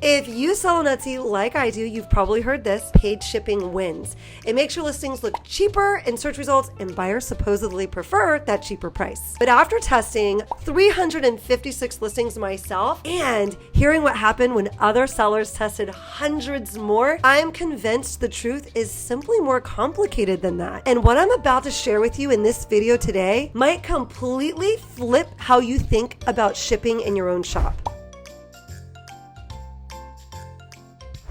If you sell on Etsy like I do, you've probably heard this: paid shipping wins. It makes your listings look cheaper in search results, and buyers supposedly prefer that cheaper price. But after testing 356 listings myself and hearing what happened when other sellers tested hundreds more, I'm convinced the truth is simply more complicated than that. And what I'm about to share with you in this video today might completely flip how you think about shipping in your own shop.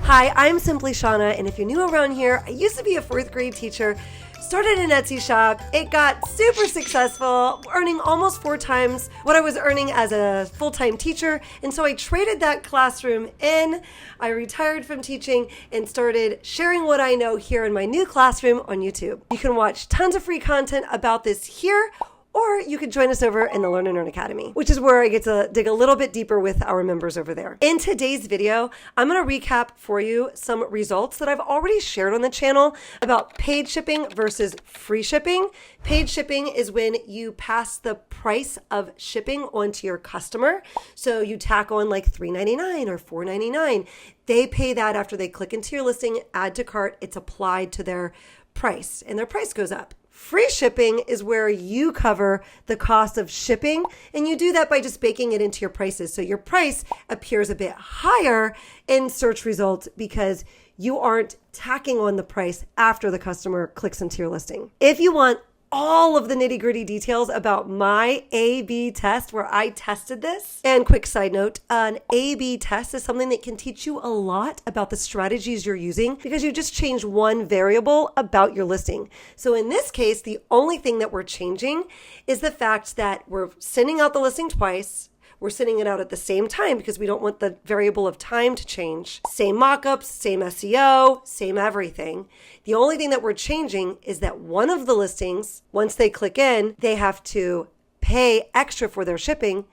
Hi, I'm Simply Shauna, and if you're new around here, I used to be a 4th grade teacher, started an Etsy shop. It got super successful, earning almost 4 times what I was earning as a full-time teacher, and so I traded that classroom in. I retired from teaching and started sharing what I know here in my new classroom on YouTube. You can watch tons of free content about this here, or you could join us over in the Learn and Earn Academy, which is where I get to dig a little bit deeper with our members over there. In today's video, I'm going to recap for you some results that I've already shared on the channel about paid shipping versus free shipping. Paid shipping is when you pass the price of shipping onto your customer. So you tack on like $3.99 or $4.99. They pay that after they click into your listing, add to cart. It's applied to their price, and their price goes up. Free shipping is where you cover the cost of shipping, and you do that by just baking it into your prices. So your price appears a bit higher in search results because you aren't tacking on the price after the customer clicks into your listing. If you want all of the nitty-gritty details about my A/B test where I tested this. And quick side note, an A/B test is something that can teach you a lot about the strategies you're using because you just change one variable about your listing. So in this case, the only thing that we're changing is the fact that we're sending out the listing twice. We're sending it out at the same time because we don't want the variable of time to change. Same mockups, same SEO, same everything. The only thing that we're changing is that one of the listings, once they click in, they have to pay extra for their shipping.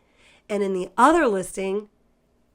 And in the other listing,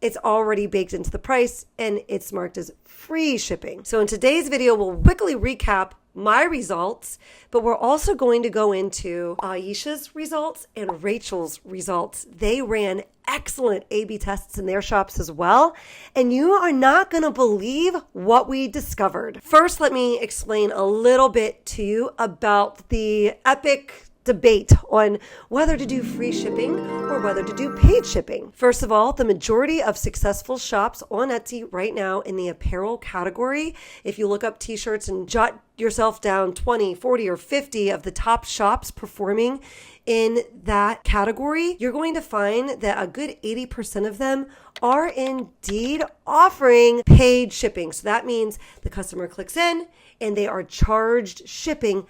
it's already baked into the price and it's marked as free shipping. So in today's video, we'll quickly recap my results, but we're also going to go into Aisha's results and Rachel's results. They ran excellent A/B tests in their shops as well, and you are not going to believe what we discovered. First, let me explain a little bit to you about the epic debate on whether to do free shipping or whether to do paid shipping. First of all, the majority of successful shops on Etsy right now in the apparel category, if you look up t-shirts and jot yourself down 20, 40, or 50 of the top shops performing in that category, you're going to find that a good 80% of them are indeed offering paid shipping. So that means the customer clicks in and they are charged shipping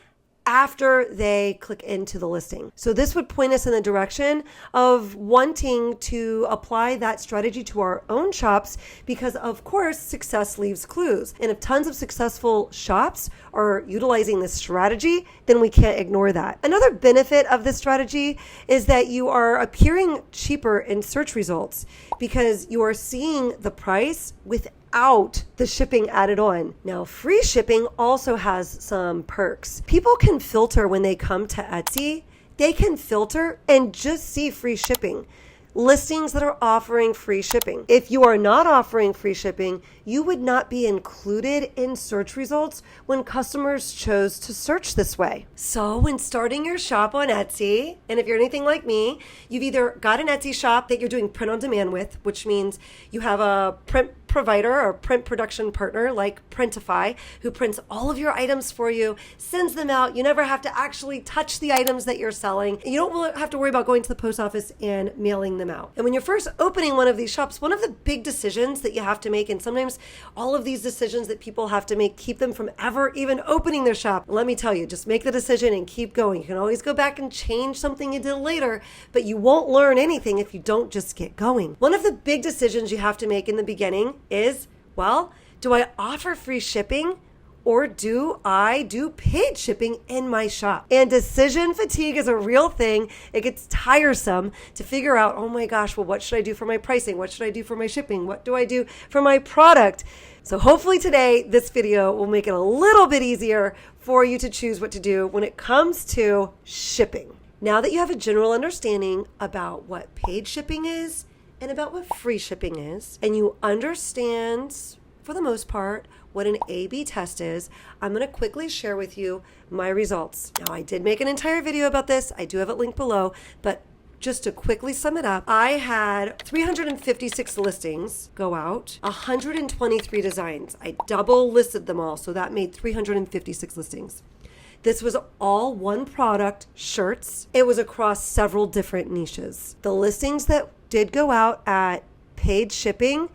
after they click into the listing. So this would point us in the direction of wanting to apply that strategy to our own shops because, of course, success leaves clues. And if tons of successful shops are utilizing this strategy, then we can't ignore that. Another benefit of this strategy is that you are appearing cheaper in search results because you are seeing the price without the shipping added on. Now, free shipping also has some perks. People can filter when they come to Etsy. They can filter and just see free shipping. Listings that are offering free shipping. If you are not offering free shipping, you would not be included in search results when customers chose to search this way. So when starting your shop on Etsy, and if you're anything like me, you've either got an Etsy shop that you're doing print on demand with, which means you have a print provider or print production partner like Printify who prints all of your items for you, sends them out. You never have to actually touch the items that you're selling. You don't have to worry about going to the post office and mailing them out. And when you're first opening one of these shops, one of the big decisions that you have to make, and sometimes all of these decisions that people have to make keep them from ever even opening their shop. Let me tell you, just make the decision and keep going. You can always go back and change something you did later, but you won't learn anything if you don't just get going. One of the big decisions you have to make in the beginning is, well, do I offer free shipping or do I do paid shipping in my shop? And decision fatigue is a real thing. It gets tiresome to figure out, oh my gosh, well, what should I do for my pricing? What should I do for my shipping? What do I do for my product? So hopefully today, this video will make it a little bit easier for you to choose what to do when it comes to shipping. Now that you have a general understanding about what paid shipping is and about what free shipping is, and you understand, for the most part, what an A/B test is, I'm going to quickly share with you my results. Now, I did make an entire video about this. I do have it linked below, but just to quickly sum it up, I had 356 listings go out, 123 designs. I double listed them all, so that made 356 listings. This was all one product, shirts. It was across several different niches. The listings that did go out at paid shipping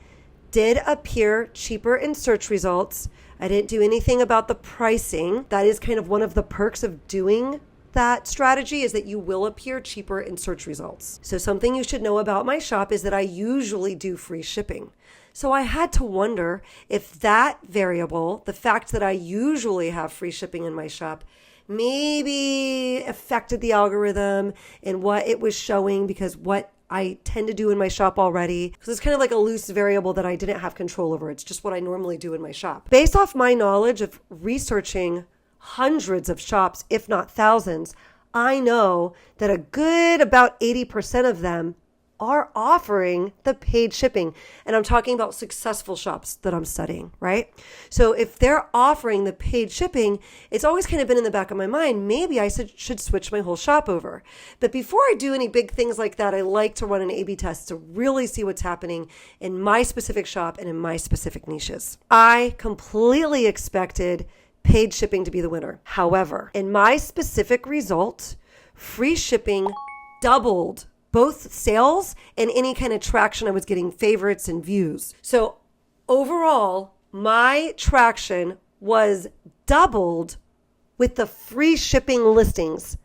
did appear cheaper in search results. I didn't do anything about the pricing. That is kind of one of the perks of doing that strategy, is that you will appear cheaper in search results. So something you should know about my shop is that I usually do free shipping. So I had to wonder if that variable, the fact that I usually have free shipping in my shop, maybe affected the algorithm and what it was showing, because what I tend to do in my shop already, because it's kind of like a loose variable that I didn't have control over. It's just what I normally do in my shop. Based off my knowledge of researching hundreds of shops, if not thousands, I know that a good about 80% of them are offering the paid shipping. And I'm talking about successful shops that I'm studying, right? So if they're offering the paid shipping, it's always kind of been in the back of my mind, maybe I should switch my whole shop over. But before I do any big things like that, I like to run an A/B test to really see what's happening in my specific shop and in my specific niches. I completely expected paid shipping to be the winner. However, in my specific result, free shipping doubled both sales and any kind of traction I was getting, favorites and views. So overall, my traction was doubled with the free shipping listings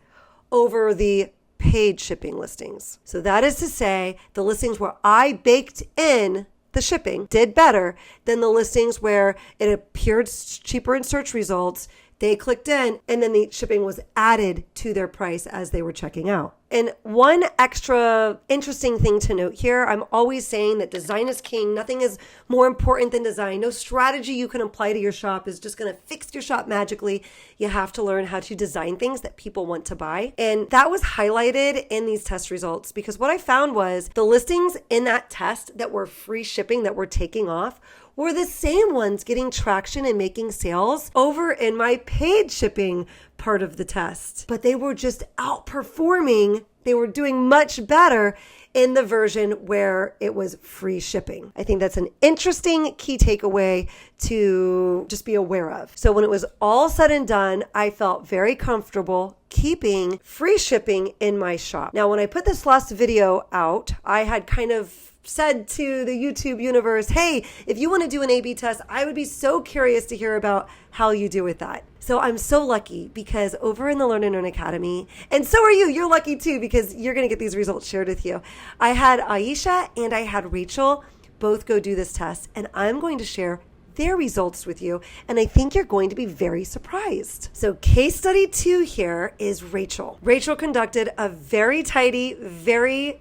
over the paid shipping listings. So that is to say, the listings where I baked in the shipping did better than the listings where it appeared cheaper in search results. They clicked in and then the shipping was added to their price as they were checking out. And one extra interesting thing to note here, I'm always saying that design is king. Nothing is more important than design. No strategy you can apply to your shop is just going to fix your shop magically. You have to learn how to design things that people want to buy. And that was highlighted in these test results, because what I found was the listings in that test that were free shipping, that were taking off, were the same ones getting traction and making sales over in my paid shipping part of the test. But they were just outperforming. They were doing much better in the version where it was free shipping. I think that's an interesting key takeaway to just be aware of. So when it was all said and done, I felt very comfortable keeping free shipping in my shop. Now, when I put this last video out, I had kind of said to the YouTube universe, hey, if you want to do an A/B test, I would be so curious to hear about how you do with that. So I'm so lucky, because over in the Learn and Earn Academy, and so are you, you're lucky too, because you're going to get these results shared with you. I had Aisha and I had Rachel both go do this test, and I'm going to share their results with you, and I think you're going to be very surprised. So case study 2 here is Rachel. Rachel conducted a very tidy, very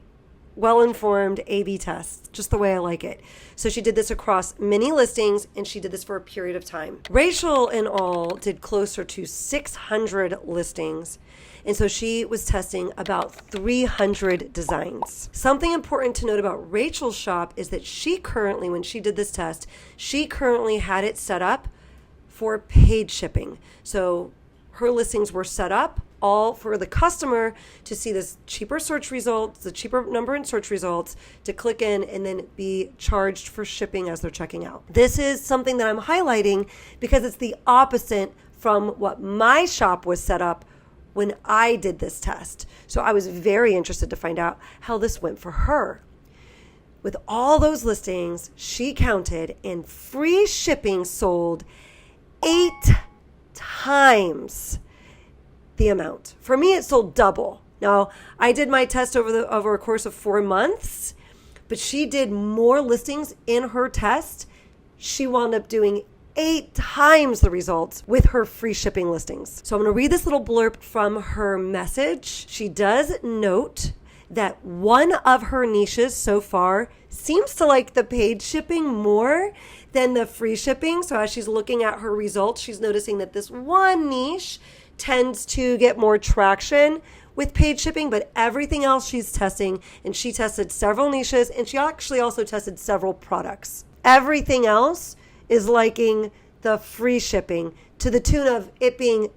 well-informed A/B test, just the way I like it. So she did this across many listings, and she did this for a period of time. Rachel in all did closer to 600 listings. And so she was testing about 300 designs. Something important to note about Rachel's shop is that she currently, when she did this test, she currently had it set up for paid shipping. So her listings were set up all for the customer to see this cheaper search results, the cheaper number in search results, to click in and then be charged for shipping as they're checking out. This is something that I'm highlighting because it's the opposite from what my shop was set up when I did this test. So I was very interested to find out how this went for her. With all those listings, she counted, and free shipping sold 8 times the amount. For me, it sold double. Now, I did my test over a course of 4 months, but she did more listings in her test. She wound up doing 8 times the results with her free shipping listings. So I'm going to read this little blurb from her message. She does note that one of her niches so far seems to like the paid shipping more than the free shipping. So as she's looking at her results, she's noticing that this one niche tends to get more traction with paid shipping, but everything else she's testing, and she tested several niches, and she actually also tested several products. Everything else is liking the free shipping to the tune of it being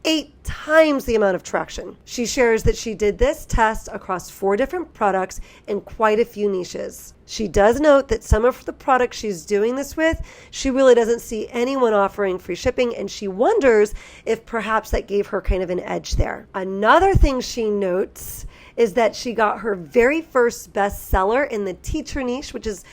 8 times the amount of traction. She shares that she did this test across 4 different products and quite a few niches. She does note that some of the products she's doing this with, she really doesn't see anyone offering free shipping, and she wonders if perhaps that gave her kind of an edge there. Another thing she notes is that she got her very first bestseller in the teacher niche, which is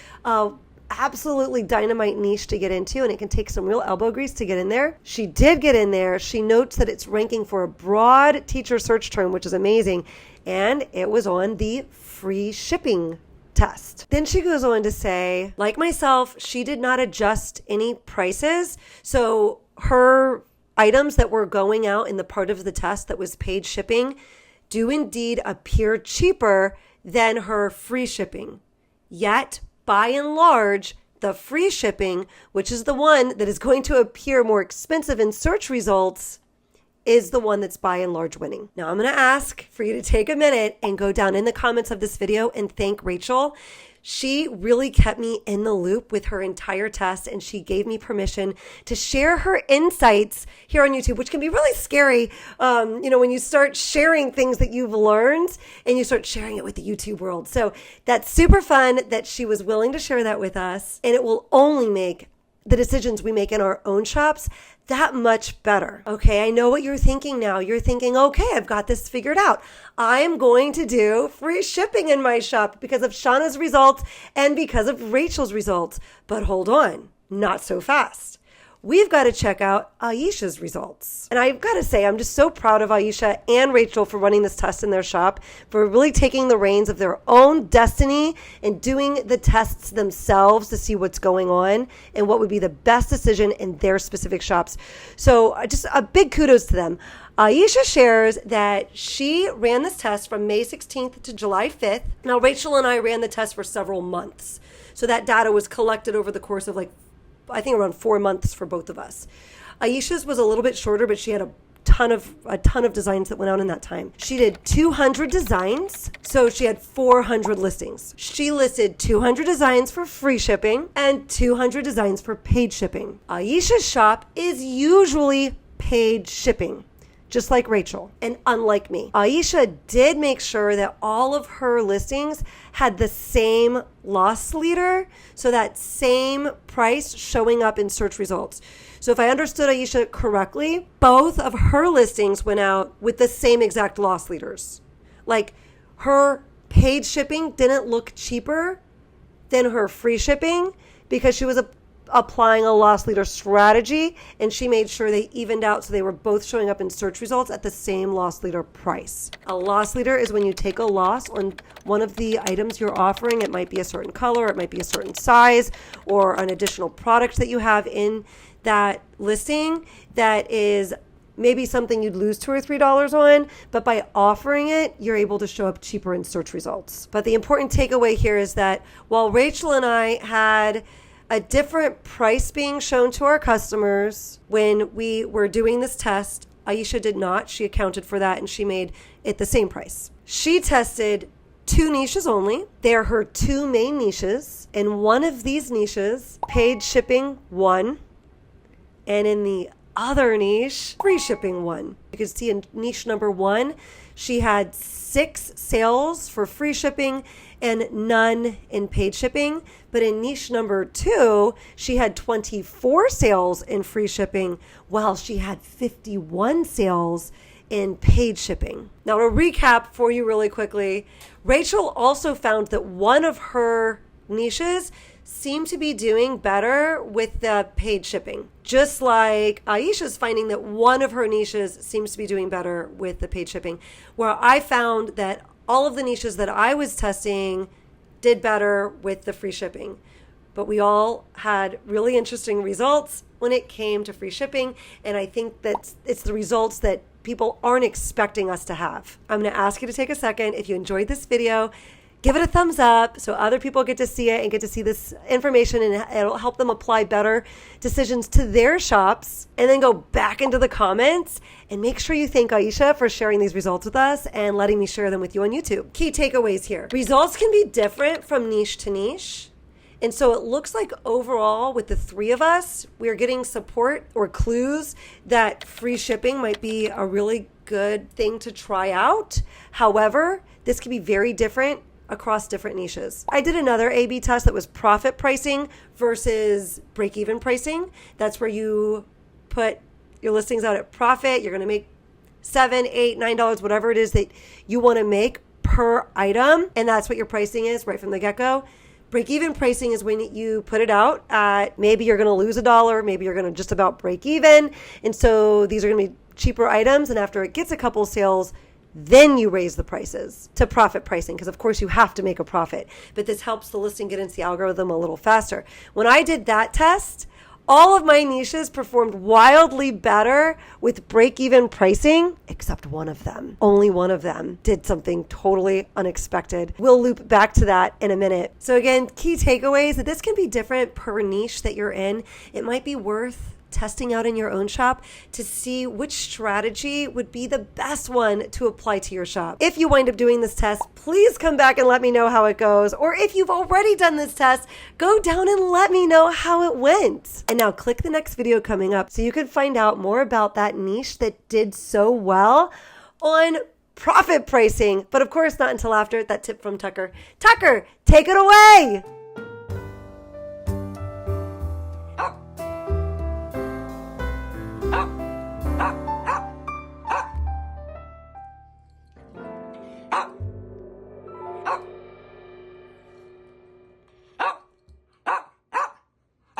absolutely dynamite niche to get into, and it can take some real elbow grease to get in there. She did get in there. She notes that it's ranking for a broad teacher search term, which is amazing, and it was on the free shipping test. Then she goes on to say, like myself, she did not adjust any prices, so her items that were going out in the part of the test that was paid shipping do indeed appear cheaper than her free shipping. Yet, by and large, the free shipping, which is the one that is going to appear more expensive in search results, is the one that's by and large winning. Now, I'm going to ask for you to take a minute and go down in the comments of this video and thank Rachel. She really kept me in the loop with her entire test, and she gave me permission to share her insights here on YouTube, which can be really scary, when you start sharing things that you've learned and you start sharing it with the YouTube world. So that's super fun that she was willing to share that with us, and it will only make the decisions we make in our own shops that much better. Okay, I know what you're thinking now. You're thinking, okay, I've got this figured out. I'm going to do free shipping in my shop because of Shauna's results and because of Rachel's results. But hold on, not so fast. We've got to check out Aisha's results. And I've got to say, I'm just so proud of Aisha and Rachel for running this test in their shop, for really taking the reins of their own destiny and doing the tests themselves to see what's going on and what would be the best decision in their specific shops. So just a big kudos to them. Aisha shares that she ran this test from May 16th to July 5th. Now, Rachel and I ran the test for several months. So that data was collected over the course of I think around 4 months for both of us. Aisha's was a little bit shorter, but she had a ton of designs that went out in that time. She did 200 designs, so she had 400 listings. She listed 200 designs for free shipping and 200 designs for paid shipping. Aisha's shop is usually paid shipping, just like Rachel, and unlike me. Aisha did make sure that all of her listings had the same loss leader, so that same price showing up in search results. So if I understood Aisha correctly, both of her listings went out with the same exact loss leaders. Like, her paid shipping didn't look cheaper than her free shipping because she was applying a loss leader strategy, and she made sure they evened out so they were both showing up in search results at the same loss leader price. A loss leader is when you take a loss on one of the items you're offering. It might be a certain color, it might be a certain size, or an additional product that you have in that listing that is maybe something you'd lose $2 or $3 on, but by offering it, you're able to show up cheaper in search results. But the important takeaway here is that while Rachel and I had a different price being shown to our customers when we were doing this test, Aisha did not. She accounted for that, and she made it the same price. She tested 2 niches only. They are her 2 main niches. In one of these niches, paid shipping won, and in the other niche, free shipping won. You can see in niche number 1, she had 6 sales for free shipping and none in paid shipping. But in niche number 2, she had 24 sales in free shipping, while she had 51 sales in paid shipping. Now, to recap for you really quickly, Rachel also found that one of her niches seemed to be doing better with the paid shipping. Just like Aisha's finding that one of her niches seems to be doing better with the paid shipping, where I found that all of the niches that I was testing did better with the free shipping. But we all had really interesting results when it came to free shipping, and I think that it's the results that people aren't expecting us to have. I'm going to ask you to take a second. If you enjoyed this video, give it a thumbs up so other people get to see it and get to see this information, and it'll help them apply better decisions to their shops. And then go back into the comments and make sure you thank Aisha for sharing these results with us and letting me share them with you on YouTube. Key takeaways here. Results can be different from niche to niche. And so it looks like overall with the three of us, we are getting support or clues that free shipping might be a really good thing to try out. However, this can be very different across different niches. I did another A/B test that was profit pricing versus break-even pricing. That's where you put your listings out at profit. You're going to make $7, $8, $9, whatever it is that you want to make per item. And that's what your pricing is right from the get-go. Break-even pricing is when you put it out at maybe you're going to lose $1, maybe you're going to just about break even. And so these are going to be cheaper items. And after it gets a couple sales, then you raise the prices to profit pricing, because of course you have to make a profit. But this helps the listing get into the algorithm a little faster. When I did that test, all of my niches performed wildly better with break-even pricing, except one of them. Only one of them did something totally unexpected. We'll loop back to that in a minute. So again, key takeaways that this can be different per niche that you're in. It might be worth testing out in your own shop to see which strategy would be the best one to apply to your shop. If you wind up doing this test, please come back and let me know how it goes. Or if you've already done this test, go down and let me know how it went. And now click the next video coming up so you can find out more about that niche that did so well on profit pricing. But of course, not until after that tip from Tucker. Tucker, take it away.